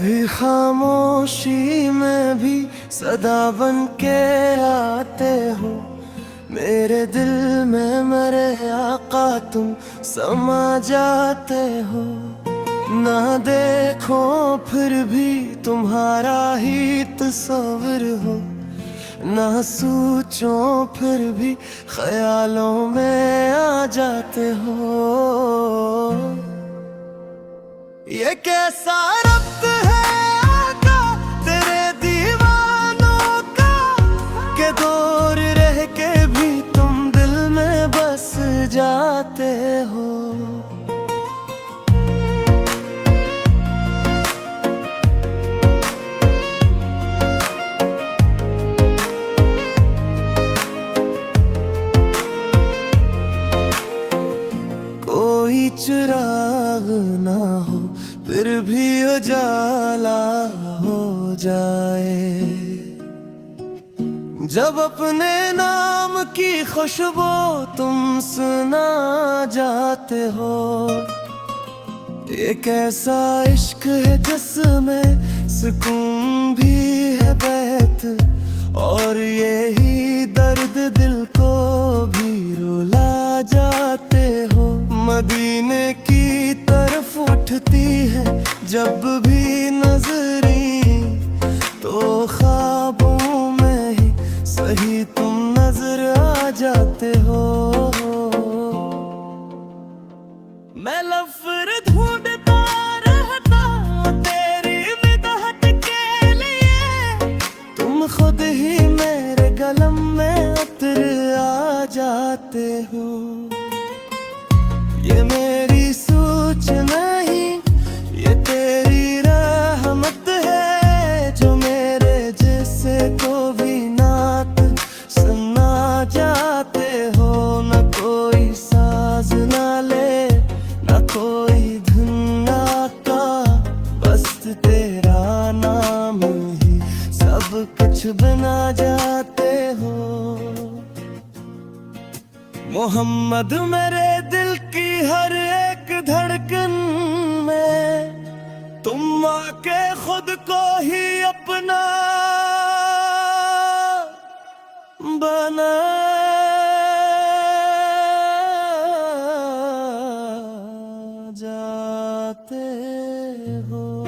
कभी खामोशी में भी सदा बन के आते हो, मेरे दिल में मेरे आका तुम समा जाते हो। ना देखो फिर भी तुम्हारा ही तस्वीर हो, ना सोचो फिर भी ख्यालों में आ जाते हो। ये कैसा रब्त है आका तेरे दीवानों का, के दूर रह के भी तुम दिल में बस जाते हो। कोई चिराग ना हो फिर भी उजाला हो जाए, जब अपने नाम की खुशबू तुम सुना जाते हो। एक ऐसा इश्क है जिसमें सुकून भी है बैत, और यही दर्द दिल को भी रुला जाते हो। मदीने की तरफ उठती है जब भी नजरें, तो ख्वाबों में ही सही तुम नजर आ जाते हो। मैं लफ्ज़ ढूंढता रहता तेरी मिदहत के लिए, तुम खुद ही मेरे गलम में उतर आ जाते हो। ये मेरी सोच नहीं, ये तेरी रहमत है, जो मेरे जैसे को भी नात सुना जाते हो। न कोई साज ना ले, न कोई धुन का, बस तेरा नाम ही सब कुछ बना जाते हो। मोहम्मद मेरे दिल की हर एक धड़कन में, तुम आके खुद को ही अपना बना जाते हो।